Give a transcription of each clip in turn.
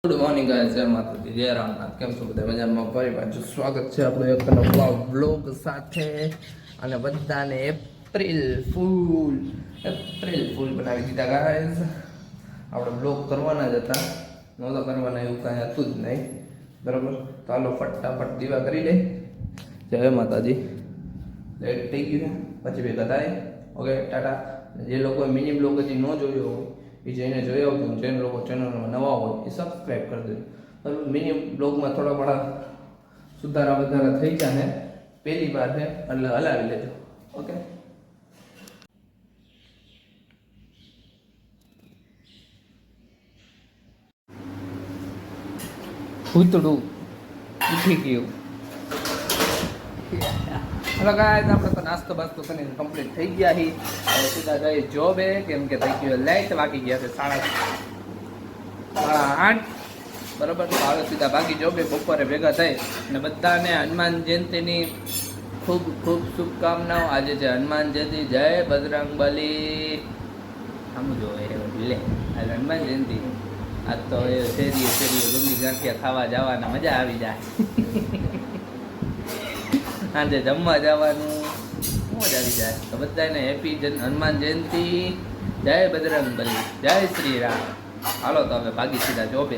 Good morning guys, જય માતાજી, જય રામનાથ. કેમ છો બધા? મજામાં? ફરી પાછું સ્વાગત છે આપણો એક નવા વ્લોગ સાથે. અને બધાને એપ્રિલ ફૂલ બનાવી દીધા ગાઈસ. આપણે વ્લોગ કરવાના જ હતા, નહોતા કરવાના એવું કાંઈ હતું જ નહીં. બરાબર, તો હાલો ફટાફટ દીવા કરી લે. જય માતાજી. લેટ થઈ ગયું પછી ભેગા થાય. ઓકે, ટાટા. જે લોકોએ મિની બ્લોગ હજી ન જોયો હોય એ જઈને જોઈ આવજો. જે લોકો ચેનલમાં નવા હોય એ સબસ્ક્રાઈબ કરી દેજો. બરાબર, મિની બ્લોગમાં થોડા ઘણા સુધારા વધારા થઈ જાય. પહેલી વાર છે એટલે હલાવી લેજો. ઓકે, ભૂતડું ઉઠી ગયું. હલો ગાઈસ, આપણે તો નાસ્તો બાસ્તો કરીને કમ્પ્લીટ થઈ ગયા છીએ. હવે સીધા જઈ જોબે, કેમ કે થઈ ગયું લાઈટ વાગી ગયા છે 8:30. બરાબર, તો હવે સીધા ભાગી જોબે. બપોરે ભેગા થઈ અને બધાને હનુમાન જયંતિની ખૂબ ખૂબ શુભકામનાઓ. આજે છે હનુમાન જયંતિ. જય બજરંગ બલી. આમ જો લે, આજે હનુમાન જયંતિ. આજ તો શેરીએ ડુંગળી ગાંઠિયા ખાવા જવાના મજા આવી જાય. આજે જમવા જવાનું મોજ આવી જાય. તો બધાને હેપી હનુમાન જયંતિ. જય બજરંગ બલી, જય શ્રી રામ. હાલો તો હવે ભાગી સીધા જોબે.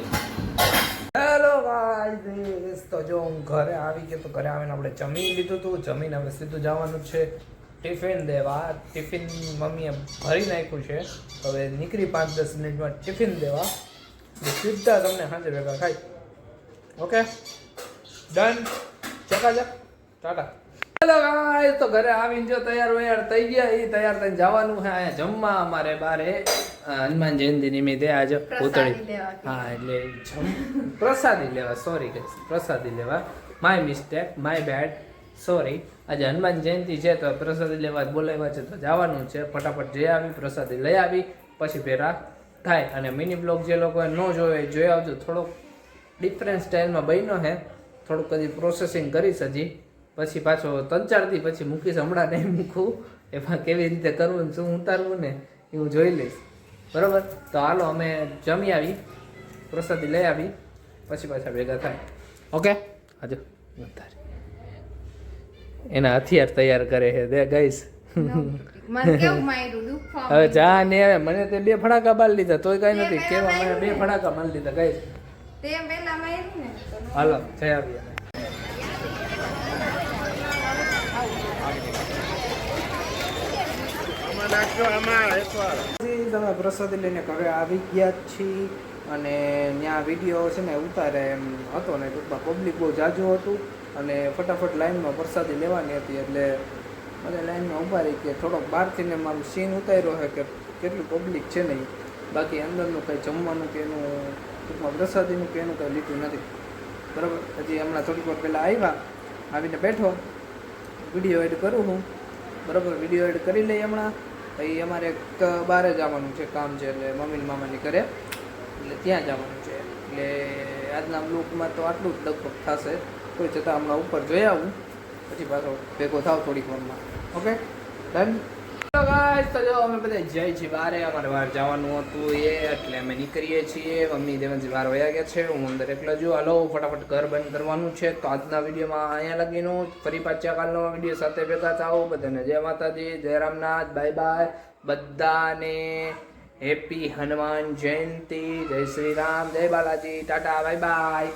હેલો ગાઈસ, તો જો હું ઘરે આવી ગયો. તો ઘરે આવીને આપણે જમી લીધું હતું. જમીને હવે સીધું જવાનું છે ટિફિન દેવા. ટિફિન મમ્મીએ ભરી નાખ્યું છે. હવે નીકળી 5-10 મિનિટમાં ટિફિન દેવા. સીધા તમને સાંજે ભેગા ખાઈ. Okay, done. ચકાચક. ટાટા. હેલો ગાઈસ, તો ઘરે આવીને જો તૈયાર થઈ ગયા. એ તૈયાર થઈને જવાનું છે અહીંયા જમવા. અમારે બારે હનુમાન જયંતિ નિમિત્તે આજે પૂતળી. હા, એટલે પ્રસાદી લેવા. સોરી ગાઈસ, પ્રસાદી લેવા. My mistake, my bad, sorry. આજે હનુમાન જયંતિ છે તો પ્રસાદી લેવા બોલાવ્યા છે તો જવાનું છે. ફટાફટ જઈ આવી, પ્રસાદી લઈ આવી, પછી ભેરા થાય. અને મિની બ્લોગ જે લોકોએ ન જોયો જોઈ આવજો. થોડોક ડિફરન્ટ સ્ટાઇલમાં બન્યો છે. થોડુંક હજી પ્રોસેસિંગ કરીશ હજી. પછી પાછો 3-4 દી પછી મૂકીશ. હમણાં નહીં મૂકું. એમાં કેવી રીતે કરવું ને શું ઉતારવું ને એ હું જોઈ લઈશ. બરાબર, તો હાલો અમે જમી આવી, પ્રસાદી લઈ આવી, પછી પાછા ભેગા થાય. ઓકે, હાજો. એના હથિયાર તૈયાર કરે છે દે ગાઈસ. હવે જા ને મને તે 2 ફડાકા મારી લીધા તોય કઈ નથી કેવા. મને 2 ફડાકા મારી લીધા ગાઈસ. હાલો જઈ આવીએ. તમે પ્રસાદી લઈને ઘરે આવી ગયા છીએ. અને ત્યાં વિડીયો છે ને ઉતારે એમ હતો ને ટૂંકમાં પબ્લિક બહુ જાજુ હતું. અને ફટાફટ લાઈનમાં પ્રસાદી લેવાની હતી એટલે મને લાઈનમાં ઊભા રહી કે થોડોક બહારથી ને મારું સીન ઉતાર્યો છે કે કેટલું પબ્લિક છે નહીં. બાકી અંદરનું કંઈ જમવાનું કે એનું ટૂંકમાં પ્રસાદીનું કે એનું કંઈ લીધું નથી. બરાબર, હજી હમણાં થોડીક વાર પહેલાં આવ્યા, આવીને બેઠો, વિડીયો એડ કરું હું. બરાબર, વિડીયો એડ કરી લઈએ હમણાં. પછી અમારે એક બહાર જવાનું છે, કામ છે, એટલે મમ્મી મામાની ઘરે, એટલે ત્યાં જવાનું છે. એટલે આજના બ્લોગમાં તો આટલું જ લગભગ થશે. કોઈ છતાં હમણાં ઉપર જોઈ આવું, પછી પાછો ભેગો થાવ થોડીક વારમાં. Okay, done. ગાઈસ, તો જો અમે બધા જઈએ છીએ બહારે. અમારે બહાર જવાનું હતું એટલે અમે નીકળીએ છીએ. મમ્મી દેવનજી બહાર વયા ગયા છે, હું અંદર એકલો છું. હાલો ફટાફટ ઘર બંધ કરવાનું છે. તો આજના વિડીયોમાં અહીંયા લગીનું. ફરી પાછા કાલનો વિડીયો સાથે ભેગા થાવ. બધાને જય માતાજી, જય રામનાથ, બાય બાય. બધાને હેપી હનુમાન જયંતિ. જય શ્રી રામ, જય બાલાજી, ટાટા, બાય બાય.